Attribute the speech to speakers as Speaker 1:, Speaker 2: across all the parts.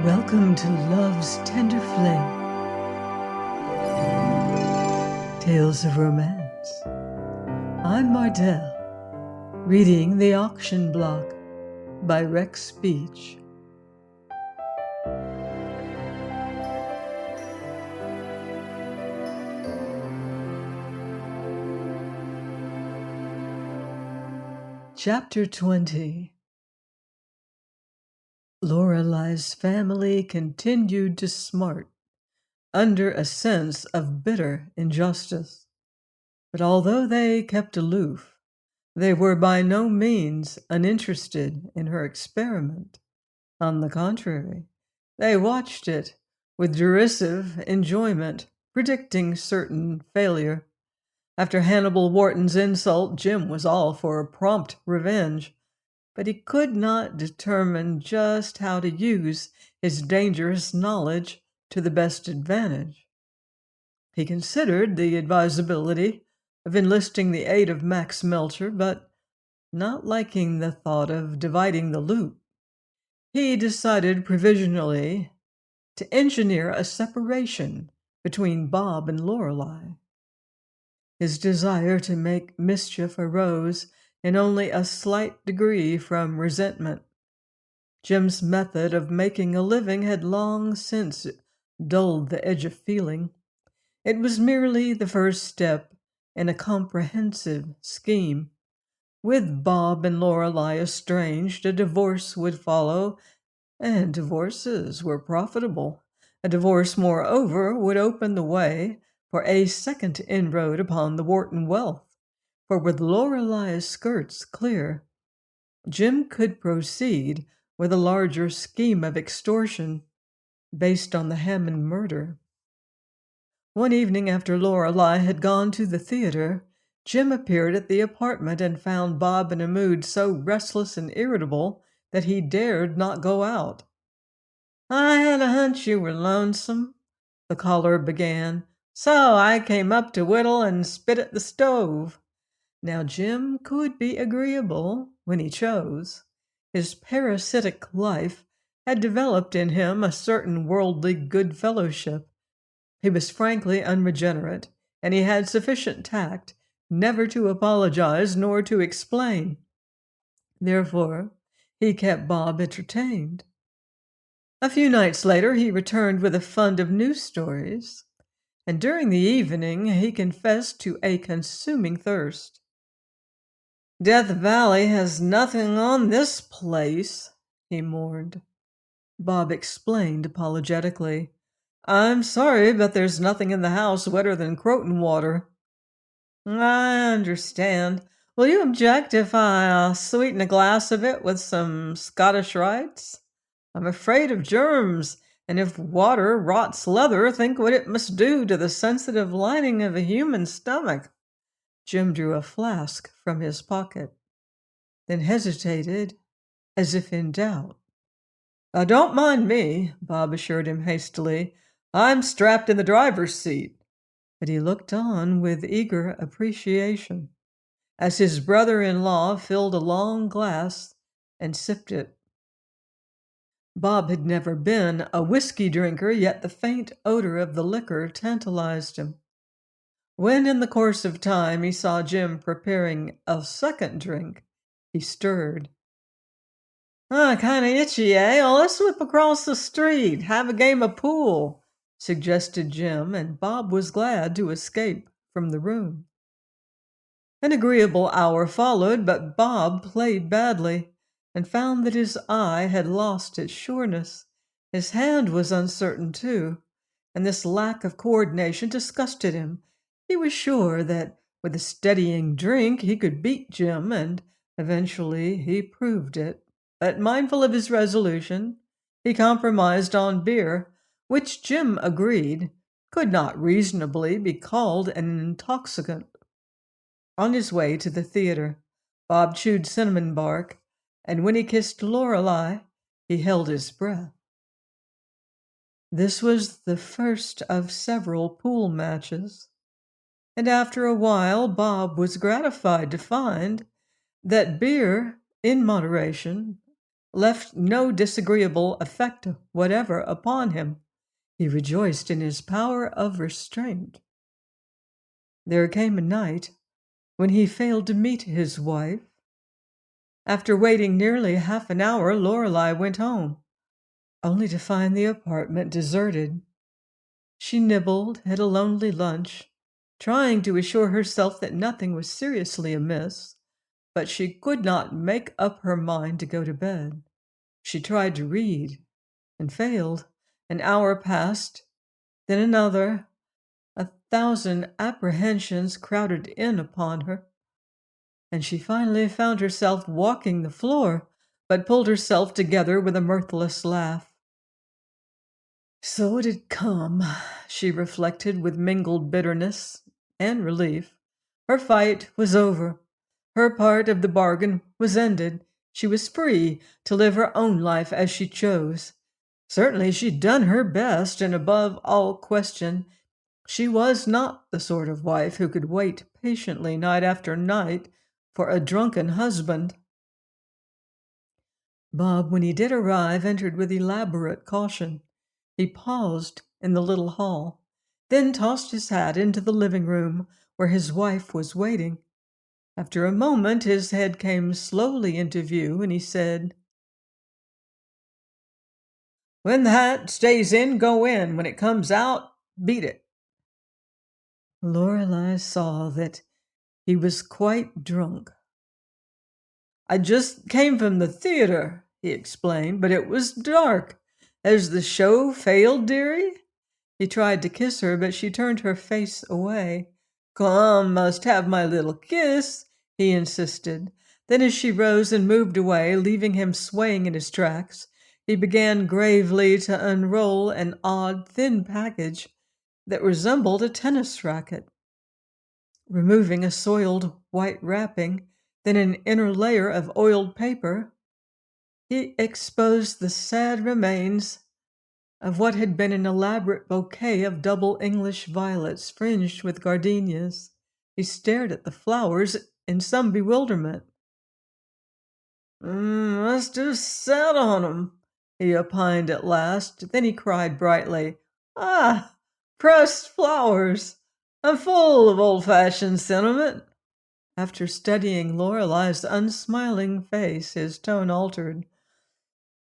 Speaker 1: Welcome to Love's Tender Flame, Tales of Romance. I'm Mardell, reading The Auction Block by Rex Beach. Chapter 20. Lorelei's family continued to smart under a sense of bitter injustice. But although they kept aloof, they were by no means uninterested in her experiment. On the contrary, they watched it with derisive enjoyment, predicting certain failure. After Hannibal Wharton's insult, Jim was all for a prompt revenge, but he could not determine just how to use his dangerous knowledge to the best advantage. He considered the advisability of enlisting the aid of Max Melcher, but not liking the thought of dividing the loot, he decided provisionally to engineer a separation between Bob and Lorelei. His desire to make mischief arose in only a slight degree from resentment. Jim's method of making a living had long since dulled the edge of feeling. It was merely the first step in a comprehensive scheme. With Bob and Lorelei estranged, a divorce would follow, and divorces were profitable. A divorce, moreover, would open the way for a second inroad upon the Wharton wealth, for with Lorelei's skirts clear, Jim could proceed with a larger scheme of extortion based on the Hammond murder. One evening after Lorelei had gone to the theater, Jim appeared at the apartment and found Bob in a mood so restless and irritable that he dared not go out. "I had a hunch you were lonesome," the caller began, "so I came up to whittle and spit at the stove." Now Jim could be agreeable when he chose. His parasitic life had developed in him a certain worldly good fellowship. He was frankly unregenerate, and he had sufficient tact never to apologize nor to explain. Therefore, he kept Bob entertained. A few nights later, he returned with a fund of news stories, and during the evening he confessed to a consuming thirst. "Death Valley has nothing on this place," he mourned. Bob explained apologetically. "I'm sorry, but there's nothing in the house wetter than Croton water." "I understand. Will you object if I sweeten a glass of it with some Scottish Rites? I'm afraid of germs, and if water rots leather, think what it must do to the sensitive lining of a human stomach." Jim drew a flask from his pocket, then hesitated as if in doubt. "Don't mind me," Bob assured him hastily. "I'm strapped in the driver's seat." But he looked on with eager appreciation as his brother-in-law filled a long glass and sipped it. Bob had never been a whiskey drinker, yet the faint odor of the liquor tantalized him. When, in the course of time, he saw Jim preparing a second drink, he stirred. Kind of itchy, eh? Well, let's whip across the street, have a game of pool," suggested Jim, and Bob was glad to escape from the room. An agreeable hour followed, but Bob played badly and found that his eye had lost its sureness. His hand was uncertain, too, and this lack of coordination disgusted him. He was sure that with a steadying drink he could beat Jim, and eventually he proved it. But mindful of his resolution, he compromised on beer, which Jim agreed could not reasonably be called an intoxicant. On his way to the theater, Bob chewed cinnamon bark, and when he kissed Lorelei, he held his breath. This was the first of several pool matches, and after a while Bob was gratified to find that beer, in moderation, left no disagreeable effect whatever upon him. He rejoiced in his power of restraint. There came a night when he failed to meet his wife. After waiting nearly half an hour, Lorelei went home, only to find the apartment deserted. She nibbled at a lonely lunch, trying to assure herself that nothing was seriously amiss, but she could not make up her mind to go to bed. She tried to read and failed. An hour passed, then another. 1,000 apprehensions crowded in upon her, and she finally found herself walking the floor, but pulled herself together with a mirthless laugh. So it had come, she reflected with mingled bitterness and relief. Her fight was over. Her part of the bargain was ended. She was free to live her own life as she chose. Certainly she'd done her best, and above all question, she was not the sort of wife who could wait patiently night after night for a drunken husband. Bob, when he did arrive, entered with elaborate caution. He paused in the little hall, then tossed his hat into the living room where his wife was waiting. After a moment, his head came slowly into view, and he said, "When the hat stays in, go in. When it comes out, beat it." Lorelei saw that he was quite drunk. "I just came from the theater," he explained, "but it was dark. Has the show failed, dearie?" He tried to kiss her, but she turned her face away. "Come, must have my little kiss," he insisted. Then as she rose and moved away, leaving him swaying in his tracks, he began gravely to unroll an odd, thin package that resembled a tennis racket. Removing a soiled white wrapping, then an inner layer of oiled paper, he exposed the sad remains of what had been an elaborate bouquet of double English violets fringed with gardenias. He stared at the flowers in some bewilderment. "Must have sat on 'em," he opined at last. Then he cried brightly, "Ah, pressed flowers! I'm full of old-fashioned sentiment." After studying Lorelei's unsmiling face, his tone altered.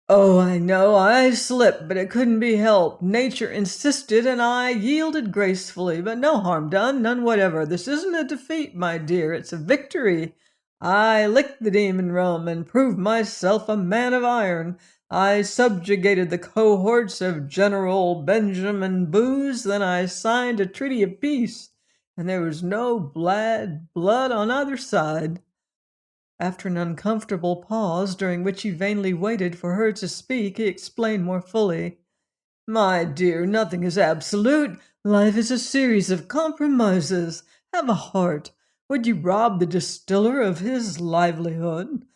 Speaker 1: "Oh, I know, I slipped, but it couldn't be helped. Nature insisted, and I yielded gracefully. But no harm done, none whatever. This isn't a defeat, my dear, it's a victory. I licked the demon rum and proved myself a man of iron. I subjugated the cohorts of General Benjamin Booz, then I signed a treaty of peace, and there was no blood on either side." After an uncomfortable pause, during which he vainly waited for her to speak, he explained more fully. "My dear, nothing is absolute. Life is a series of compromises. Have a heart. Would you rob the distiller of his livelihood?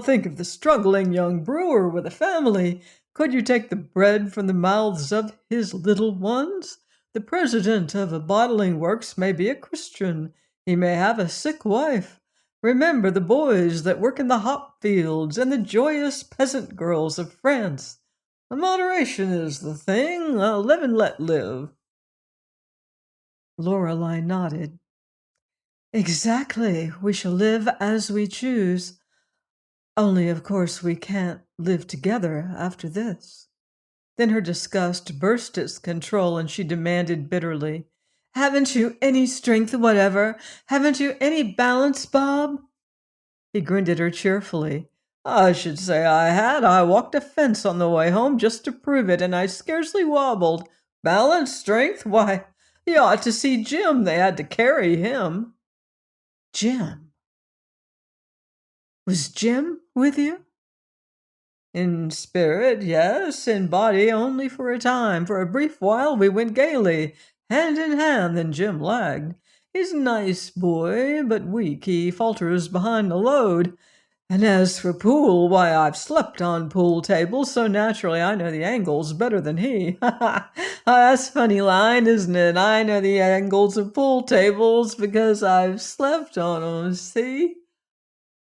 Speaker 1: Think of the struggling young brewer with a family. Could you take the bread from the mouths of his little ones? The president of a bottling works may be a Christian. He may have a sick wife. Remember the boys that work in the hop fields and the joyous peasant girls of France. Moderation is the thing. Live and let live." Lorelei nodded. "Exactly. We shall live as we choose. Only, of course, we can't live together after this." Then her disgust burst its control, and she demanded bitterly, "Haven't you any strength whatever? Haven't you any balance, Bob?" He grinned at her cheerfully. "I should say I had. I walked a fence on the way home just to prove it, and I scarcely wobbled. Balance, strength? Why, you ought to see Jim. They had to carry him." "Jim? Was Jim with you?" "In spirit, yes. In body, only for a time. For a brief while, we went gaily, hand in hand, then Jim lagged. He's a nice boy, but weak. He falters behind the load. And as for pool, why, I've slept on pool tables, so naturally I know the angles better than he. That's a funny line, isn't it? I know the angles of pool tables because I've slept on 'em, see?"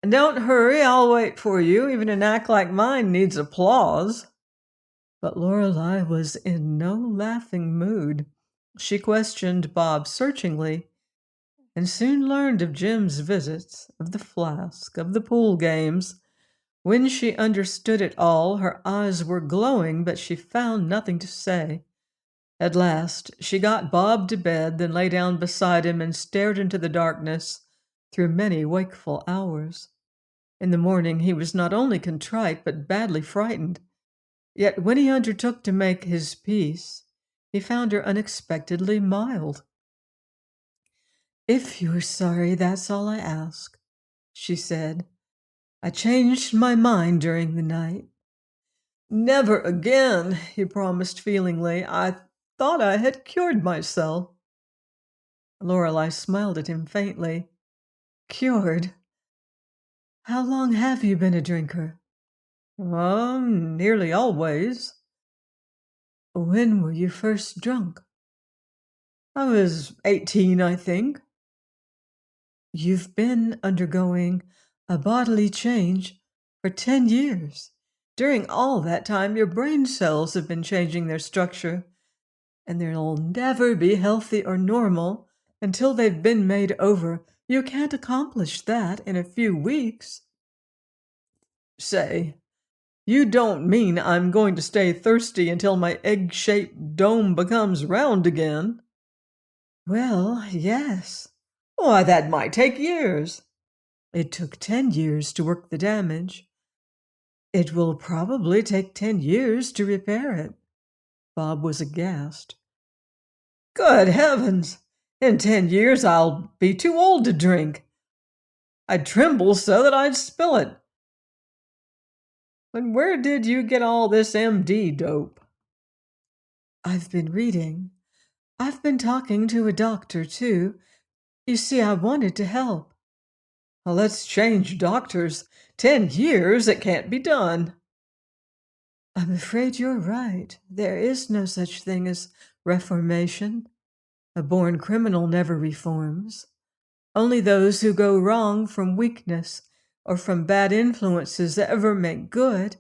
Speaker 1: Don't hurry, I'll wait for you. Even an act like mine needs applause. But Lorelei was in no laughing mood. She questioned Bob searchingly and soon learned of Jim's visits, of the flask, of the pool games. When she understood it all, her eyes were glowing, but she found nothing to say. At last, she got Bob to bed, then lay down beside him and stared into the darkness through many wakeful hours. In the morning, he was not only contrite, but badly frightened. Yet when he undertook to make his peace, he found her unexpectedly mild. "If you're sorry, that's all I ask," she said. "I changed my mind during the night." "Never again," he promised feelingly. "I thought I had cured myself." Lorelei smiled at him faintly. "Cured? How long have you been a drinker?" Nearly always." "When were you first drunk?" "I was 18, I think." "You've been undergoing a bodily change for 10 years. During all that time, your brain cells have been changing their structure, and they'll never be healthy or normal until they've been made over. You can't accomplish that in a few weeks." "Say, you don't mean I'm going to stay thirsty until my egg-shaped dome becomes round again?" "Well, yes." "Why, that might take years." "It took 10 years to work the damage. It will probably take 10 years to repair it." Bob was aghast. "Good heavens! In 10 years I'll be too old to drink. I'd tremble so that I'd spill it. But where did you get all this MD dope?" "I've been reading. I've been talking to a doctor, too. You see, I wanted to help." "Well, let's change doctors. 10 years, it can't be done." "I'm afraid you're right. There is no such thing as reformation. A born criminal never reforms. Only those who go wrong from weakness or from bad influences ever make good."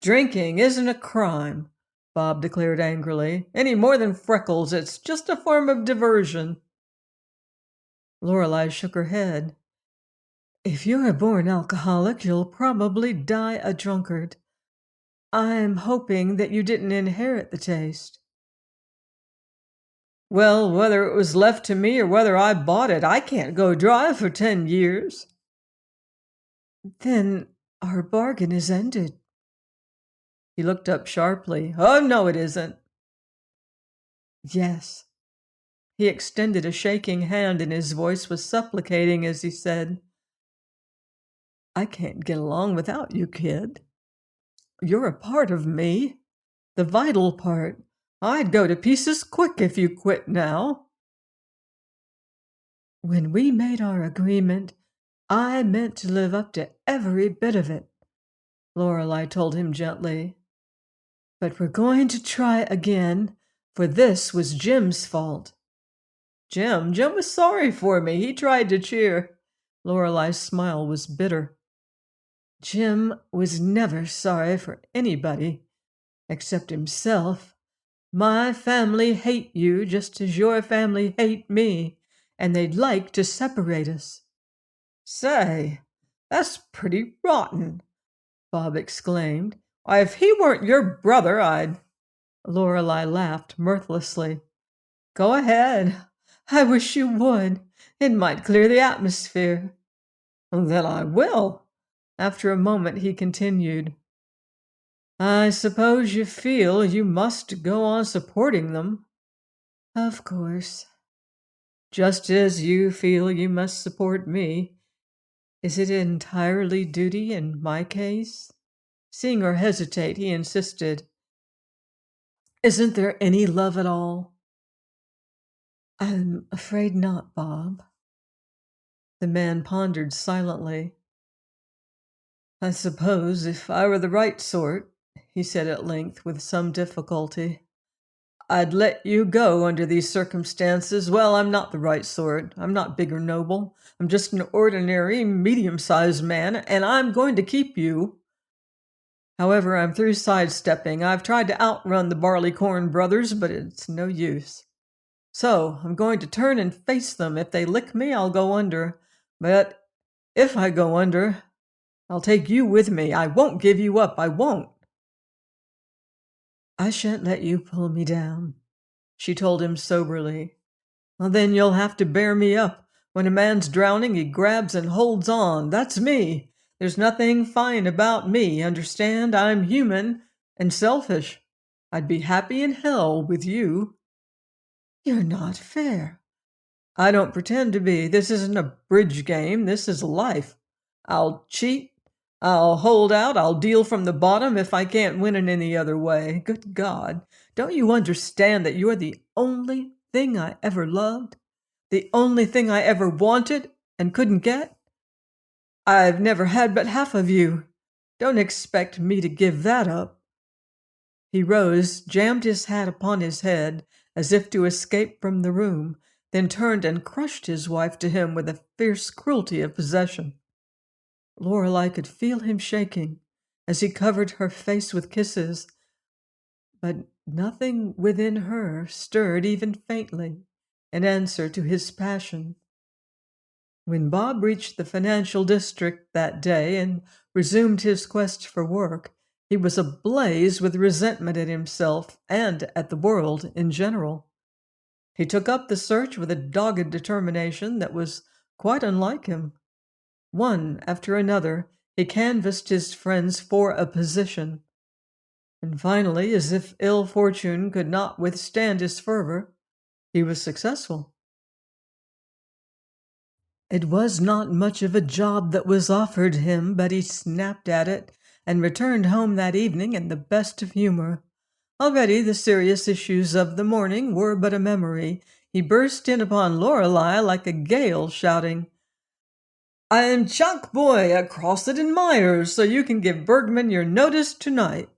Speaker 1: "Drinking isn't a crime," Bob declared angrily. "Any more than freckles. It's just a form of diversion." Lorelei shook her head. "If you're a born alcoholic, you'll probably die a drunkard. I'm hoping that you didn't inherit the taste." "Well, whether it was left to me or whether I bought it, I can't go dry for 10 years." "Then our bargain is ended." He looked up sharply. "Oh, no, it isn't." "Yes." He extended a shaking hand and his voice was supplicating as he said, "I can't get along without you, kid. You're a part of me, the vital part. I'd go to pieces quick if you quit now." "When we made our agreement, I meant to live up to every bit of it," Lorelei told him gently. "But we're going to try again, for this was Jim's fault." Jim was sorry for me. He tried to cheer." Lorelei's smile was bitter. "Jim was never sorry for anybody except himself. My family hate you just as your family hate me, and they'd like to separate us." "Say, that's pretty rotten," Bob exclaimed. "Why, if he weren't your brother, I'd—" Lorelei laughed mirthlessly. "Go ahead. I wish you would. It might clear the atmosphere." "Then I will." After a moment, he continued, "I suppose you feel you must go on supporting them." "Of course." "Just as you feel you must support me. Is it entirely duty in my case?" Seeing her hesitate, he insisted, "Isn't there any love at all?" "I'm afraid not, Bob." The man pondered silently. "I suppose if I were the right sort," he said at length with some difficulty, I'd let you go under these circumstances. Well, I'm not the right sort. I'm not big or noble. I'm just an ordinary, medium-sized man, and I'm going to keep you. However, I'm through sidestepping. I've tried to outrun the Barleycorn brothers, but it's no use. So I'm going to turn and face them. If they lick me, I'll go under. But if I go under, I'll take you with me. I won't give you up. I won't. I shan't let you pull me down, she told him soberly. Well, then you'll have to bear me up. When a man's drowning, he grabs and holds on. That's me. There's nothing fine about me, understand? I'm human and selfish. I'd be happy in hell with you. You're not fair. I don't pretend to be. This isn't a bridge game. This is life. I'll cheat. I'll hold out. I'll deal from the bottom if I can't win in any other way. Good God. Don't you understand that you're the only thing I ever loved? The only thing I ever wanted and couldn't get? I've never had but half of you. Don't expect me to give that up. He rose, jammed his hat upon his head, as if to escape from the room, then turned and crushed his wife to him with a fierce cruelty of possession. Lorelei could feel him shaking as he covered her face with kisses, but nothing within her stirred even faintly in answer to his passion. When Bob reached the financial district that day and resumed his quest for work, he was ablaze with resentment at himself and at the world in general. He took up the search with a dogged determination that was quite unlike him. One after another, he canvassed his friends for a position. And finally, as if ill fortune could not withstand his fervor, he was successful. It was not much of a job that was offered him, but he snapped at it and returned home that evening in the best of humor. Already the serious issues of the morning were but a memory. He burst in upon Lorelei like a gale, shouting, I'm Chuck Boy at Crosset and Myers, so you can give Bergman your notice tonight.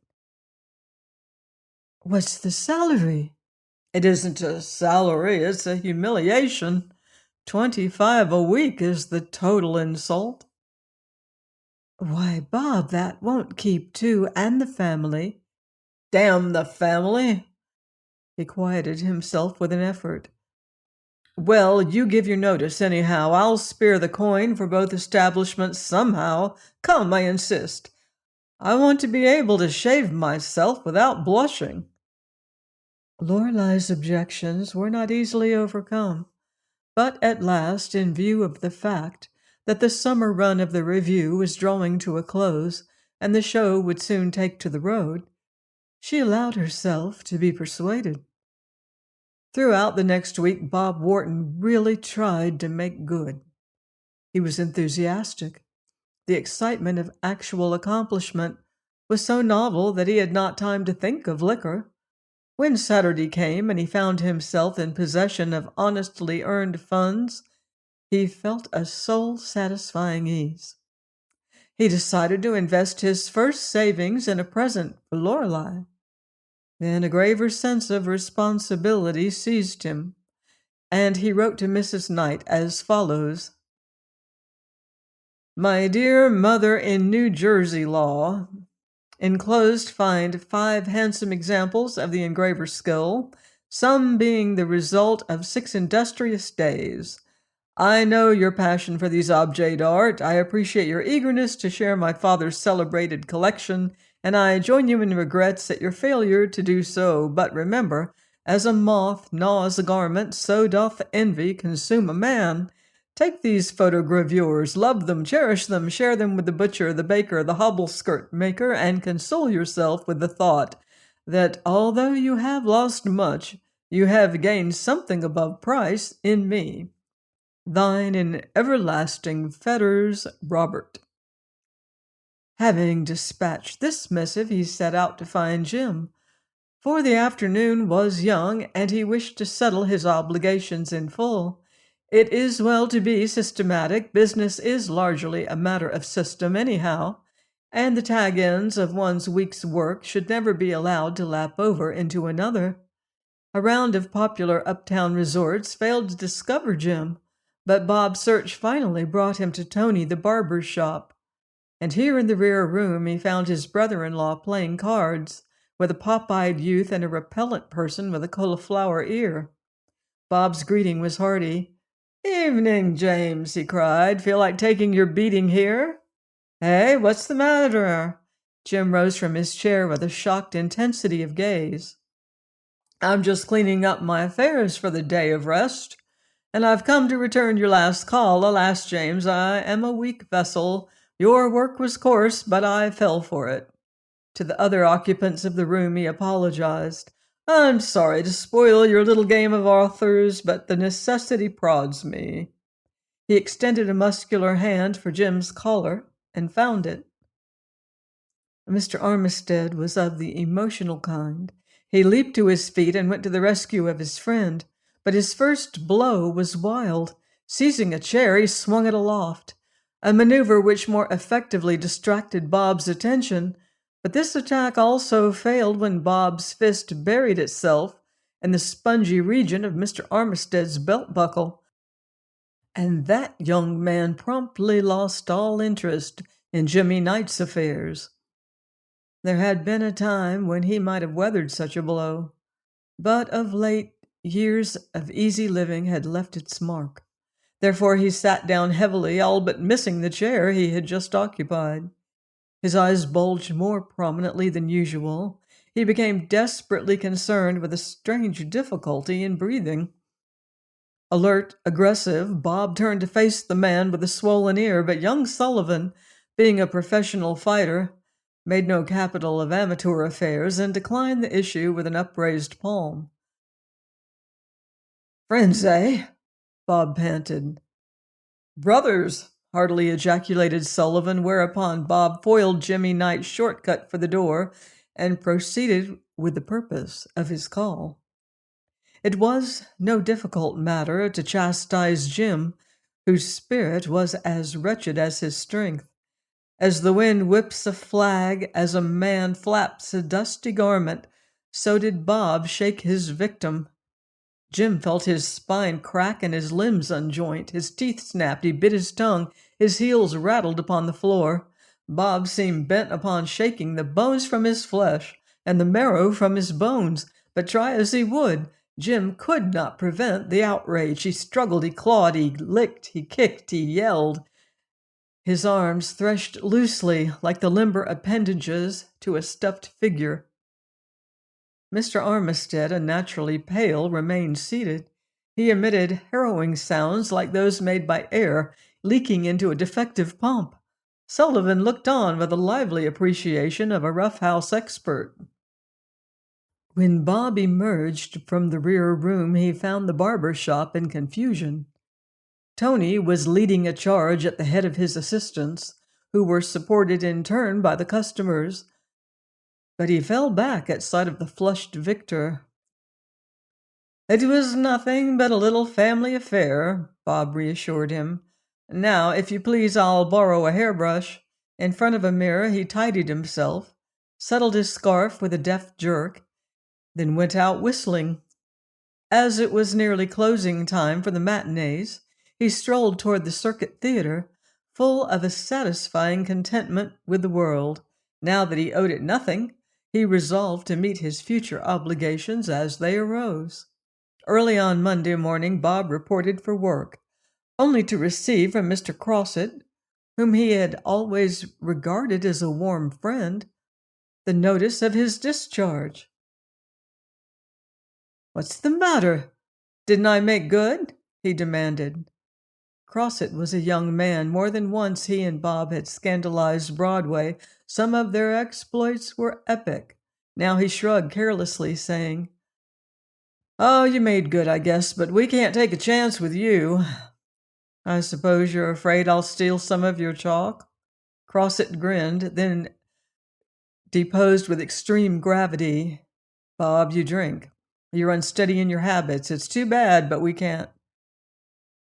Speaker 1: What's the salary? It isn't a salary, it's a humiliation. 25 a week is the total insult. Why, Bob, that won't keep two and the family. Damn the family! He quieted himself with an effort. Well, you give your notice anyhow. I'll spare the coin for both establishments somehow. Come, I insist. I want to be able to shave myself without blushing. Lorelei's objections were not easily overcome, but at last, in view of the fact that the summer run of the review was drawing to a close and the show would soon take to the road, she allowed herself to be persuaded. Throughout the next week, Bob Wharton really tried to make good. He was enthusiastic. The excitement of actual accomplishment was so novel that he had not time to think of liquor. When Saturday came and he found himself in possession of honestly earned funds, he felt a soul-satisfying ease. He decided to invest his first savings in a present for Lorelei. Then a graver sense of responsibility seized him, and he wrote to Mrs. Knight as follows. My dear mother in New Jersey law, enclosed find 5 handsome examples of the engraver's skill, some being the result of 6 industrious days. I know your passion for these objets d'art. I appreciate your eagerness to share my father's celebrated collection, and I join you in regrets at your failure to do so. But remember, as a moth gnaws a garment, so doth envy consume a man. Take these photogravures, love them, cherish them, share them with the butcher, the baker, the hobble-skirt maker, and console yourself with the thought that although you have lost much, you have gained something above price in me. Thine in everlasting fetters, Robert. Having dispatched this missive, he set out to find Jim, for the afternoon was young, and he wished to settle his obligations in full. It is well to be systematic. Business is largely a matter of system anyhow, and the tag ends of one's week's work should never be allowed to lap over into another. A round of popular uptown resorts failed to discover Jim, but Bob's search finally brought him to Tony the barber's shop. And here in the rear room he found his brother-in-law playing cards with a pop-eyed youth and a repellent person with a cauliflower ear. Bob's greeting was hearty. "Evening, James," he cried. "Feel like taking your beating here?" "Hey, what's the matter?" Jim rose from his chair with a shocked intensity of gaze. "I'm just cleaning up my affairs for the day of rest, and I've come to return your last call. Alas, James, I am a weak vessel. Your work was coarse, but I fell for it." To the other occupants of the room he apologized. "I'm sorry to spoil your little game of authors, but the necessity prods me." He extended a muscular hand for Jim's collar and found it. Mr. Armistead was of the emotional kind. He leaped to his feet and went to the rescue of his friend, but his first blow was wild. Seizing a chair, he swung it aloft, a maneuver which more effectively distracted Bob's attention. But this attack also failed when Bob's fist buried itself in the spongy region of Mr. Armistead's belt buckle, and that young man promptly lost all interest in Jimmy Knight's affairs. There had been a time when he might have weathered such a blow, but of late years of easy living had left its mark. Therefore he sat down heavily, all but missing the chair he had just occupied. His eyes bulged more prominently than usual. He became desperately concerned with a strange difficulty in breathing. Alert, aggressive, Bob turned to face the man with the swollen ear, but young Sullivan, being a professional fighter, made no capital of amateur affairs and declined the issue with an upraised palm. "Friends, eh?" Bob panted. "Brothers," heartily ejaculated Sullivan, whereupon Bob foiled Jimmy Knight's shortcut for the door and proceeded with the purpose of his call. It was no difficult matter to chastise Jim, whose spirit was as wretched as his strength. As the wind whips a flag, as a man flaps a dusty garment, so did Bob shake his victim. Jim felt his spine crack and his limbs unjoint. His teeth snapped, he bit his tongue, his heels rattled upon the floor. Bob seemed bent upon shaking the bones from his flesh and the marrow from his bones, but try as he would, Jim could not prevent the outrage. He struggled, he clawed, he licked, he kicked, he yelled. His arms threshed loosely like the limber appendages to a stuffed figure. Mr. Armistead, unnaturally pale, remained seated. He emitted harrowing sounds like those made by air leaking into a defective pump. Sullivan looked on with a lively appreciation of a roughhouse expert. When Bob emerged from the rear room, he found the barber shop in confusion. Tony was leading a charge at the head of his assistants, who were supported in turn by the customers, but he fell back at sight of the flushed victor. "It was nothing but a little family affair," Bob reassured him. "Now, if you please, I'll borrow a hairbrush." In front of a mirror he tidied himself, settled his scarf with a deft jerk, then went out whistling. As it was nearly closing time for the matinees, he strolled toward the Circuit Theater, full of a satisfying contentment with the world. Now that he owed it nothing, he resolved to meet his future obligations as they arose. Early on Monday morning, Bob reported for work, only to receive from Mr. Crossett, whom he had always regarded as a warm friend, the notice of his discharge. "What's the matter? Didn't I make good?" he demanded. Crossett was a young man. More than once he and Bob had scandalized Broadway. Some of their exploits were epic. Now he shrugged carelessly, saying, "Oh, you made good, I guess, but we can't take a chance with you." "I suppose you're afraid I'll steal some of your chalk?" Crossett grinned, then deposed with extreme gravity, "Bob, you drink. You're unsteady in your habits. It's too bad, but we can't."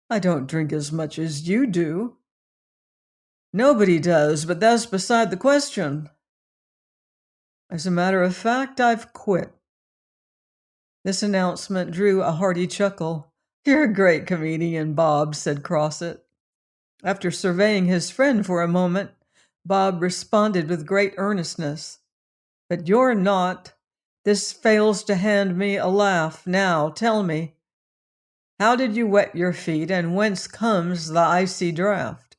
Speaker 1: "I don't drink as much as you do." "Nobody does, but that's beside the question. As a matter of fact, I've quit." This announcement drew a hearty chuckle. "You're a great comedian, Bob," said Crossett. After surveying his friend for a moment, Bob responded with great earnestness. "But you're not. This fails to hand me a laugh. Now, tell me, how did you wet your feet, and whence comes the icy draught?"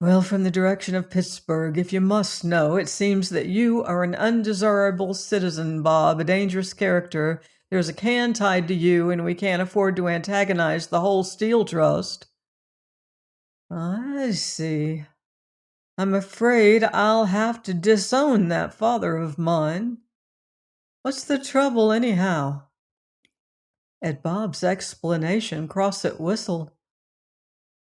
Speaker 1: "Well, from the direction of Pittsburgh. If you must know, it seems that you are an undesirable citizen, Bob, a dangerous character. There's a can tied to you, and we can't afford to antagonize the whole Steel Trust." "I see. I'm afraid I'll have to disown that father of mine. What's the trouble, anyhow?" At Bob's explanation, Crossett whistled.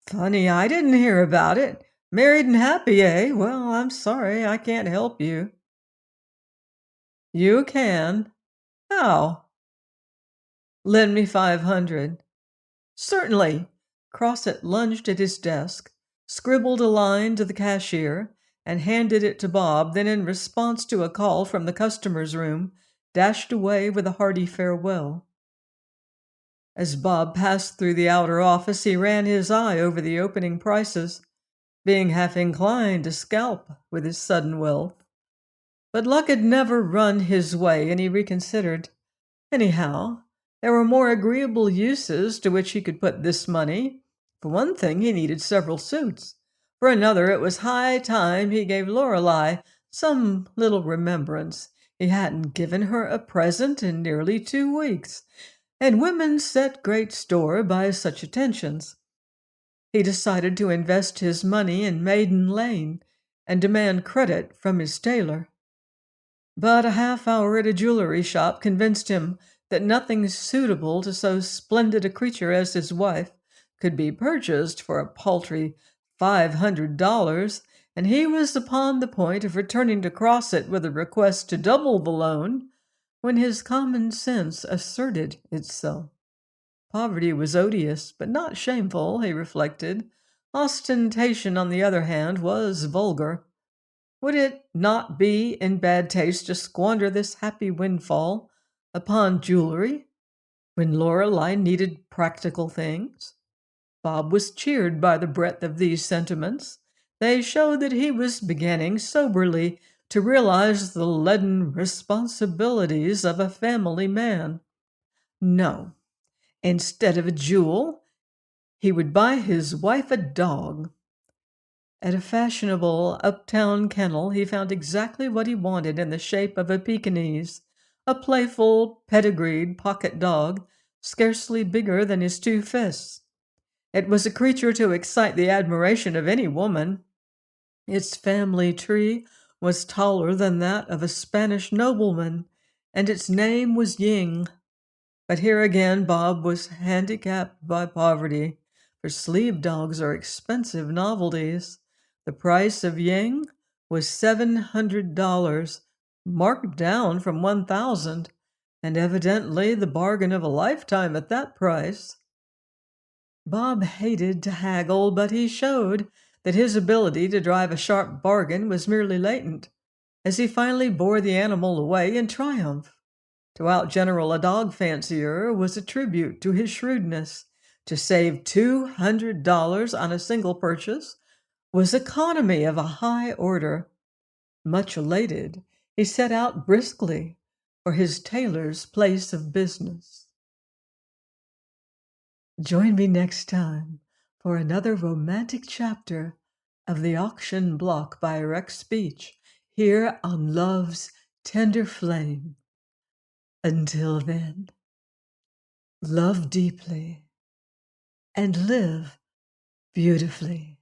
Speaker 1: "Funny, I didn't hear about it. Married and happy, eh? Well, I'm sorry I can't help you." "You can. How?" "Lend me 500. "Certainly." Crossett lunged at his desk, scribbled a line to the cashier, and handed it to Bob, then in response to a call from the customer's room, dashed away with a hearty farewell. As Bob passed through the outer office, he ran his eye over the opening prices, being half inclined to scalp with his sudden wealth. But luck had never run his way, and he reconsidered. Anyhow, there were more agreeable uses to which he could put this money. For one thing, he needed several suits. For another, it was high time he gave Lorelei some little remembrance. He hadn't given her a present in nearly 2 weeks, and women set great store by such attentions. He decided to invest his money in Maiden Lane and demand credit from his tailor. But a half hour at a jewelry shop convinced him that nothing suitable to so splendid a creature as his wife could be purchased for a paltry $500, and he was upon the point of returning to Crossett with a request to double the loan when his common sense asserted itself. Poverty was odious, but not shameful, he reflected. Ostentation, on the other hand, was vulgar. Would it not be in bad taste to squander this happy windfall upon jewelry when Lorelei needed practical things? Bob was cheered by the breadth of these sentiments. They showed that he was beginning soberly to realize the leaden responsibilities of a family man. No, instead of a jewel, he would buy his wife a dog. At a fashionable uptown kennel, he found exactly what he wanted in the shape of a Pekingese, a playful, pedigreed pocket dog, scarcely bigger than his 2 fists. It was a creature to excite the admiration of any woman. Its family tree was taller than that of a Spanish nobleman, and its name was Ying. But here again Bob was handicapped by poverty, for sleeve dogs are expensive novelties. The price of Ying was $700, marked down from 1,000, and evidently the bargain of a lifetime at that price. Bob hated to haggle, but he showed that his ability to drive a sharp bargain was merely latent, as he finally bore the animal away in triumph. To outgeneral a dog fancier was a tribute to his shrewdness. To save $200 on a single purchase was economy of a high order. Much elated, he set out briskly for his tailor's place of business. Join me next time for another romantic chapter of The Auction Block by Rex Beach, here on Love's Tender Flame. Until then, love deeply and live beautifully.